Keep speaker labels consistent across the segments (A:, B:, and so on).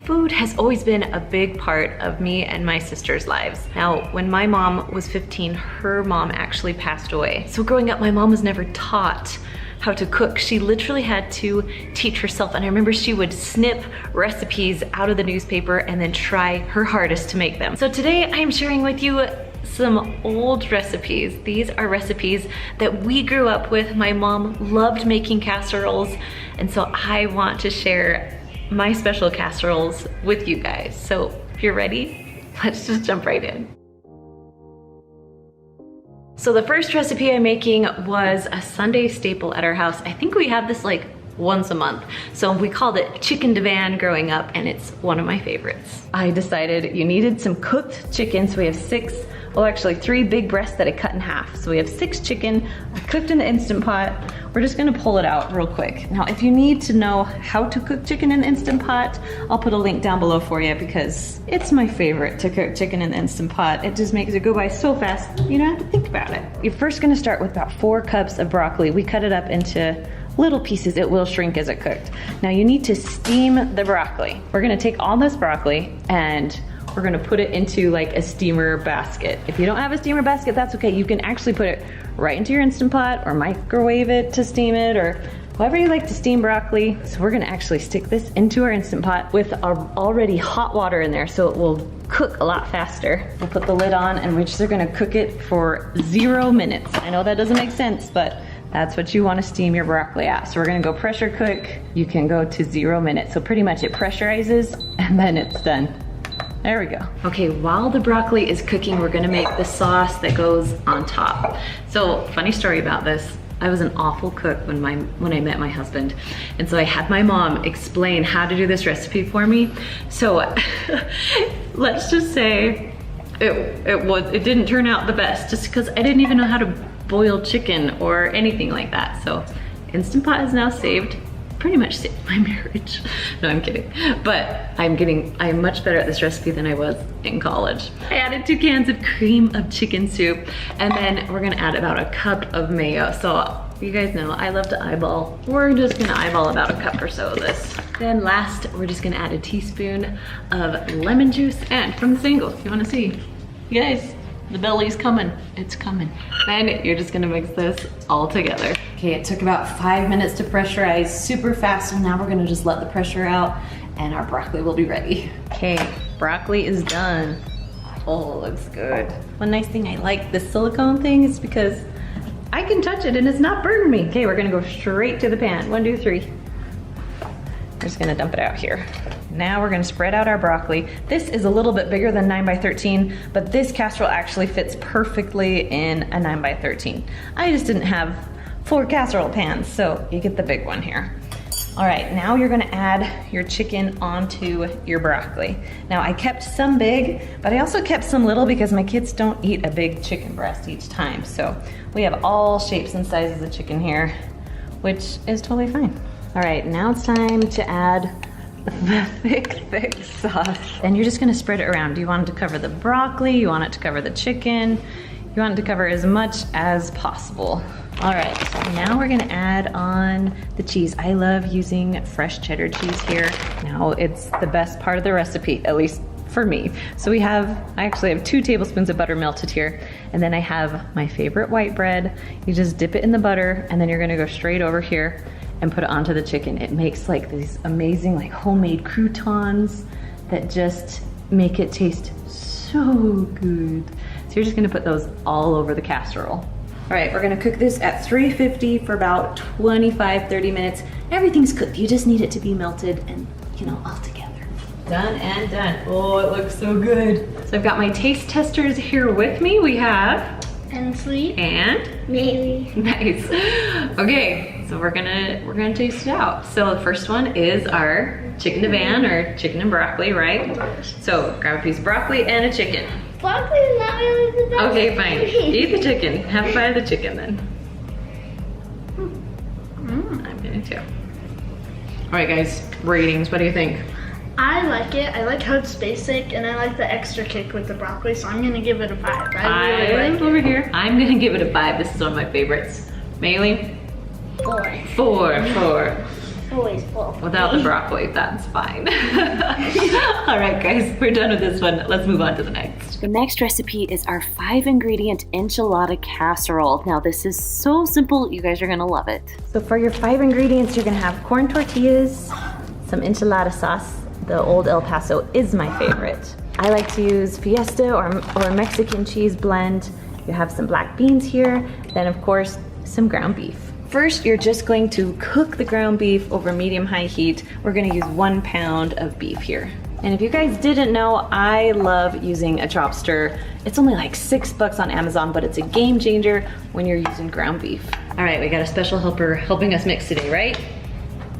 A: Food has always been a big part of me and my sister's lives. Now, when my mom was 15, her mom actually passed away. So growing up, my mom was never taught how to cook. She literally had to teach herself. And I remember she would snip recipes out of the newspaper and then try her hardest to make them. So today I'm sharing with you some old recipes. These are recipes that we grew up with. My mom loved making casseroles. And so I want to share my special casseroles with you guys. So if you're ready, let's just jump right in. So the first recipe I'm making was a Sunday staple at our house. I think we have this like once a month. So we called it chicken divan growing up, and it's one of my favorites. I decided you needed some cooked chicken. So we have actually 3 big breasts that I cut in half. So we have 6 chicken cooked in the Instant Pot. We're just gonna pull it out real quick. Now, if you need to know how to cook chicken in the Instant Pot, I'll put a link down below for you because it's my favorite to cook chicken in the Instant Pot. It just makes it go by so fast, you don't have to think about it. You're first gonna start with about 4 cups of broccoli. We cut it up into little pieces. It will shrink as it cooked. Now you need to steam the broccoli. We're gonna take all this broccoli and we're gonna put it into like a steamer basket. If you don't have a steamer basket, that's okay. You can actually put it right into your Instant Pot or microwave it to steam it or however you like to steam broccoli. So we're gonna actually stick this into our Instant Pot with our already hot water in there so it will cook a lot faster. We'll put the lid on and we're just gonna cook it for 0 minutes. I know that doesn't make sense, but that's what you want to steam your broccoli at. So we're gonna go pressure cook. You can go to 0 minutes. So pretty much it pressurizes and then it's done. There we go. Okay, while the broccoli is cooking, we're gonna make the sauce that goes on top. So funny story about this. I was an awful cook when I met my husband. And so I had my mom explain how to do this recipe for me. So let's just say it didn't turn out the best just because I didn't even know how to boil chicken or anything like that. So Instant Pot is now saved. Pretty much saved my marriage. No, I'm kidding. But I'm much better at this recipe than I was in college. I added 2 cans of cream of chicken soup, and then we're gonna add about a cup of mayo. So you guys know I love to eyeball. We're just gonna eyeball about a cup or so of this. Then last, we're just gonna add a teaspoon of lemon juice. And from this angle, if you wanna see, you guys, the belly's coming, it's coming. Then you're just gonna mix this all together. Okay, it took about 5 minutes to pressurize super fast, and now we're gonna just let the pressure out and our broccoli will be ready. Okay, broccoli is done. Oh, looks good. One nice thing I like this silicone thing is because I can touch it and it's not burning me. Okay, we're gonna go straight to the pan. 1, 2, 3. We're just gonna dump it out here. Now we're gonna spread out our broccoli. This is a little bit bigger than 9 by 13, but this casserole actually fits perfectly in a 9 by 13. I just didn't have 4 casserole pans, so you get the big one here. All right, now you're gonna add your chicken onto your broccoli. Now I kept some big, but I also kept some little because my kids don't eat a big chicken breast each time. So we have all shapes and sizes of chicken here, which is totally fine. All right, now it's time to add the thick sauce. And you're just gonna spread it around. Do you want it to cover the broccoli? You want it to cover the chicken? You want it to cover as much as possible. All right, so now we're gonna add on the cheese. I love using fresh cheddar cheese here. Now it's the best part of the recipe, at least for me. So I actually have 2 tablespoons of butter melted here. And then I have my favorite white bread. You just dip it in the butter and then you're gonna go straight over here and put it onto the chicken. It makes like these amazing like homemade croutons that just make it taste so good. So you're just gonna put those all over the casserole. All right, we're gonna cook this at 350 for about 25-30 minutes. Everything's cooked, you just need it to be melted and, you know, all together. Done and done. Oh, it looks so good. So I've got my taste testers here with me. We have
B: Hensley
A: and
B: Maybe.
A: Nice. Okay, so we're gonna taste it out. So the first one is our chicken divan or chicken and broccoli, right? So grab a piece of broccoli and a chicken.
B: Broccoli is not really the best.
A: Okay, fine. Eat the chicken. Have a bite of the chicken then. I'm gonna too. All right, guys. Ratings. What do you think?
B: I like it. I like how it's basic, and I like the extra kick with the broccoli, so I'm gonna give it a 5. I really like it.
A: Over here. I'm gonna give it a 5. This is one of my favorites. Maylee?
B: 4.
A: 4.
B: Always 4.
A: Without the broccoli, that's fine. All right, guys, we're done with this one. Let's move on to the next. The next recipe is our 5-ingredient enchilada casserole. Now, this is so simple. You guys are gonna love it. So for your 5 ingredients, you're gonna have corn tortillas, some enchilada sauce. The old El Paso is my favorite. I like to use Fiesta or Mexican cheese blend. You have some black beans here. Then, of course, some ground beef. First, you're just going to cook the ground beef over medium-high heat. We're gonna use 1 pound of beef here. And if you guys didn't know, I love using a chop stir. It's only like $6 on Amazon, but it's a game changer when you're using ground beef. All right, we got a special helper helping us mix today, right?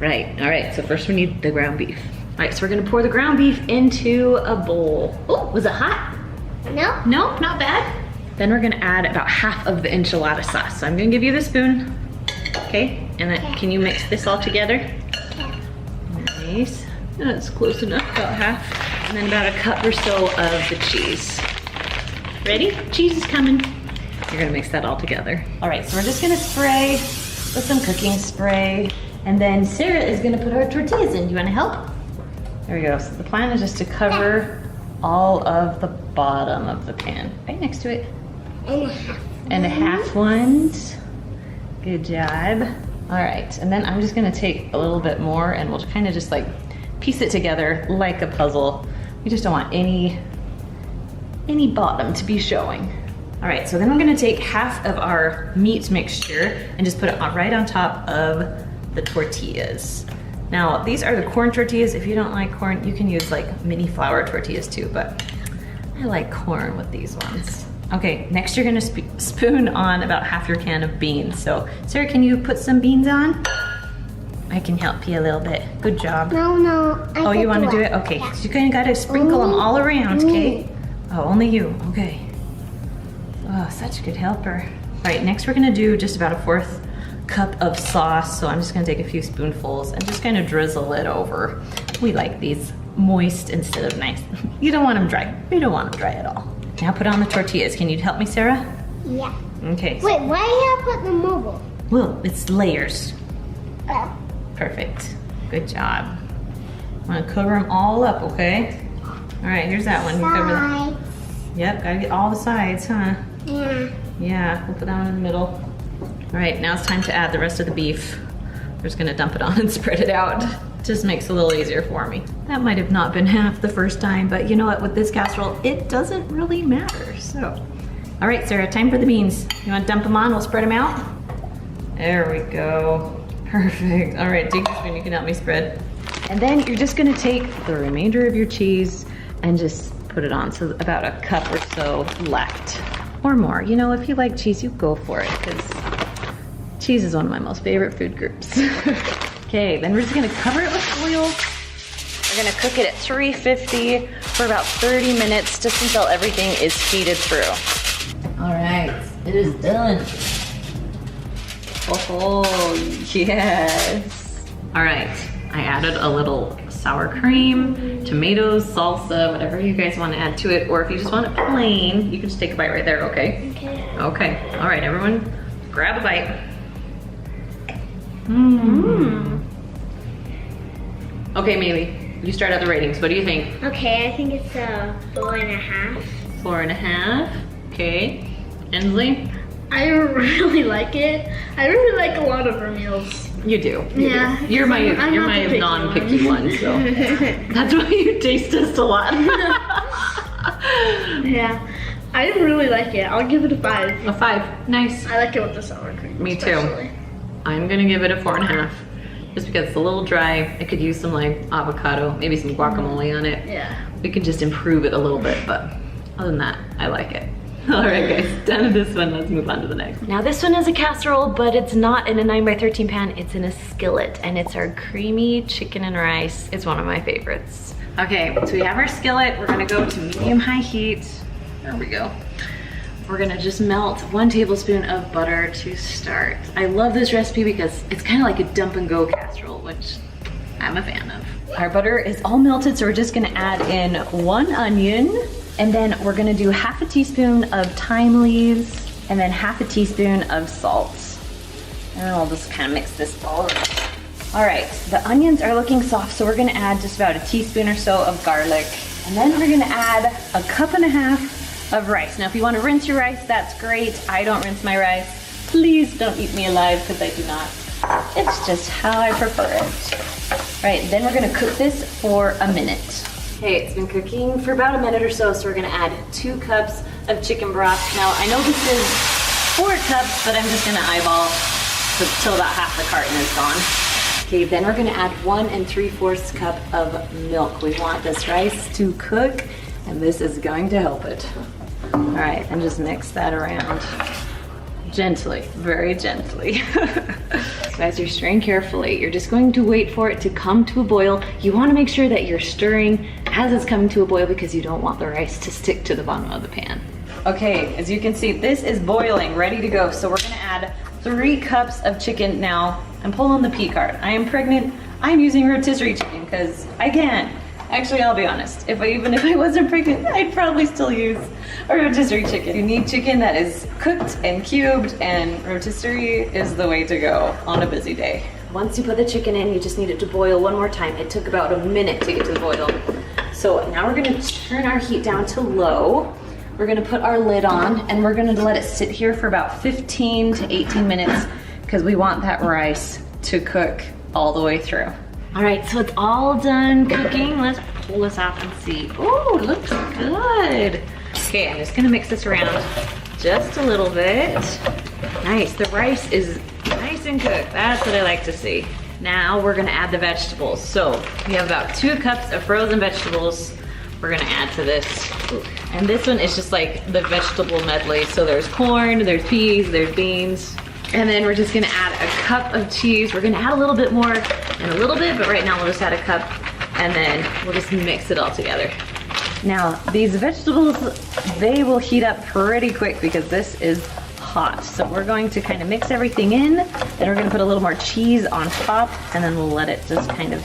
A: Right, all right, so first we need the ground beef. All right, so we're gonna pour the ground beef into a bowl. Oh, was it hot?
B: No.
A: No, not bad. Then we're gonna add about half of the enchilada sauce. So I'm gonna give you the spoon. Okay, and then can you mix this all together? Nice. That's close enough, about half. And then about a cup or so of the cheese. Ready? Cheese is coming. You're gonna mix that all together. All right, so we're just gonna spray with some cooking spray. And then Sarah is gonna put our tortillas in. Do you wanna help? There we go. So the plan is just to cover all of the bottom of the pan. Right next to it. And a half ones. Good job. All right, and then I'm just gonna take a little bit more and we'll kind of just like piece it together like a puzzle. We just don't want any bottom to be showing. All right, so then we're gonna take half of our meat mixture and just put it right on top of the tortillas. Now, these are the corn tortillas. If you don't like corn, you can use like mini flour tortillas too, but I like corn with these ones. Okay, next you're gonna spoon on about half your can of beans. So, Sarah, can you put some beans on? I can help you a little bit. Good job.
B: No.
A: Oh, you wanna do it? Okay, so you kinda gotta sprinkle them all around, okay? Oh, only you, okay. Oh, such a good helper. All right, next we're gonna do just about a 1/4 cup of sauce. So I'm just gonna take a few spoonfuls and just kind of drizzle it over. We like these moist instead of nice. You don't want them dry. You don't want them dry at all. Now put on the tortillas. Can you help me, Sarah?
B: Yeah.
A: Okay.
B: Wait, why you gotta put them mobile?
A: Well, it's layers.
B: Oh.
A: Perfect. Good job. I'm gonna cover them all up, okay? All right, here's that one. You cover that. Yep, gotta get all the sides, huh?
B: Yeah.
A: Yeah, we'll put that one in the middle. All right, now it's time to add the rest of the beef. We're just gonna dump it on and spread it out. Just makes it a little easier for me. That might have not been half the first time, but you know what, with this casserole, it doesn't really matter, so. All right, Sarah, time for the beans. You wanna dump them on, we'll spread them out? There we go, perfect. All right, take the spoon, you can help me spread. And then you're just gonna take the remainder of your cheese and just put it on, so about a cup or so left, or more. You know, if you like cheese, you go for it, because cheese is one of my most favorite food groups. Okay, then we're just gonna cover it with oil. We're gonna cook it at 350 for about 30 minutes, just until everything is heated through. All right, it is done. Oh, yes. All right, I added a little sour cream, tomatoes, salsa, whatever you guys wanna add to it, or if you just want it plain, you can just take a bite right there, okay?
B: Okay.
A: Okay, all right, everyone, grab a bite. Okay, Maylee, you start out the ratings. What do you think?
B: Okay, I think it's a 4.5.
A: 4.5. Okay. Ensley?
B: I really like it. I really like a lot of her meals.
A: You do.
B: Yeah.
A: You're my
B: I'm
A: you're
B: not
A: my
B: the picky
A: non-picky one, so that's why you taste test a lot.
B: Yeah. I really like it. I'll give it a 5.
A: A 5. Nice.
B: I like it with the sour cream.
A: Me
B: especially.
A: too. I'm gonna give it a 4.5. Just because it's a little dry. I could use some like avocado, maybe some guacamole on it.
B: Yeah.
A: We could just improve it a little bit, but other than that, I like it. All right, guys, done with this one. Let's move on to the next. Now this one is a casserole, but it's not in a 9x13 pan. It's in a skillet, and it's our creamy chicken and rice. It's one of my favorites. Okay, so we have our skillet. We're gonna go to medium-high heat. There we go. We're gonna just melt 1 tablespoon of butter to start. I love this recipe because it's kind of like a dump and go casserole, which I'm a fan of. Our butter is all melted, so we're just gonna add in 1 onion, and then we're gonna do half a teaspoon of thyme leaves, and then half a teaspoon of salt. And then we'll just kind of mix this all around. All right, the onions are looking soft, so we're gonna add just about a teaspoon or so of garlic. And then we're gonna add a 1.5 cups of rice. Now, if you wanna rinse your rice, that's great. I don't rinse my rice. Please don't eat me alive, because I do not. It's just how I prefer it. All right, then we're gonna cook this for a minute. Okay, it's been cooking for about a minute or so, so we're gonna add 2 cups of chicken broth. Now, I know this is 4 cups, but I'm just gonna eyeball till about half the carton is gone. Okay, then we're gonna add 1 3/4 cup of milk. We want this rice to cook, and this is going to help it. All right, and just mix that around. Gently, very gently. So as you're stirring carefully, you're just going to wait for it to come to a boil. You wanna make sure that you're stirring as it's coming to a boil because you don't want the rice to stick to the bottom of the pan. Okay, as you can see, this is boiling, ready to go. So we're gonna add 3 cups of chicken now. I'm pulling the P card. I am pregnant. I'm using rotisserie chicken because I can. Actually, I'll be honest. Even if I wasn't pregnant, I'd probably still use a rotisserie chicken. You need chicken that is cooked and cubed, and rotisserie is the way to go on a busy day. Once you put the chicken in, you just need it to boil one more time. It took about a minute to get to the boil. So now we're gonna turn our heat down to low. We're gonna put our lid on, and we're gonna let it sit here for about 15 to 18 minutes because we want that rice to cook all the way through. All right, so it's all done cooking. Let's pull this off and see. Oh, it looks good. Okay, I'm just gonna mix this around just a little bit. Nice, the rice is nice and cooked. That's what I like to see. Now we're gonna add the vegetables. So we have about 2 cups of frozen vegetables we're gonna add to this. Ooh. And this one is just like the vegetable medley. So there's corn, there's peas, there's beans. And then we're just gonna add a cup of cheese. We're gonna add a little bit more in a little bit, but right now we'll just add a cup and then we'll just mix it all together. Now, these vegetables, they will heat up pretty quick because this is hot. So we're going to kind of mix everything in, then we're gonna put a little more cheese on top, and then we'll let it just kind of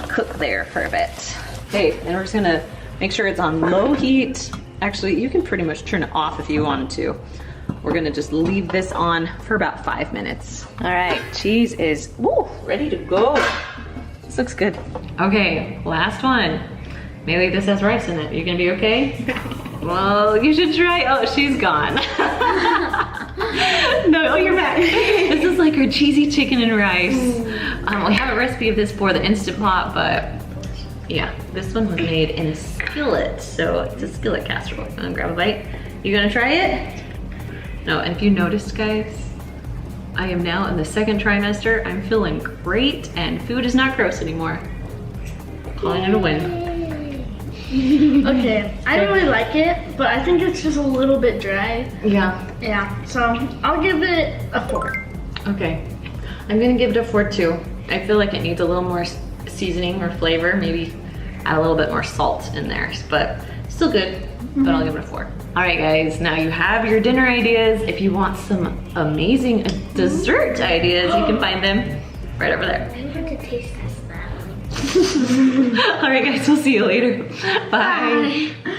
A: cook there for a bit. Okay, and we're just gonna make sure it's on low heat. Actually, you can pretty much turn it off if you wanted to. We're gonna just leave this on for about 5 minutes. All right, cheese is ready to go. This looks good. Okay, last one. Maybe this has rice in it. You gonna be okay? Well, you should try. Oh, she's gone. No, oh, you're back. This is like our cheesy chicken and rice. We have a recipe of this for the Instant Pot, but yeah, this one was made in a skillet. So it's a skillet casserole. I'm gonna grab a bite. You gonna try it? No, and if you noticed, guys, I am now in the 2nd trimester. I'm feeling great, and food is not gross anymore. Calling it a win.
B: Okay, I don't really like it, but I think it's just a little bit dry.
A: Yeah.
B: Yeah, so I'll give it a 4.
A: Okay, I'm gonna give it a 4 too. I feel like it needs a little more seasoning or flavor, maybe add a little bit more salt in there, but still good, but I'll give it a 4. All right, guys, now you have your dinner ideas. If you want some amazing dessert ideas, you can find them right over there.
B: I want to taste test that.
A: All right, guys, we'll see you later. Bye.
B: Bye.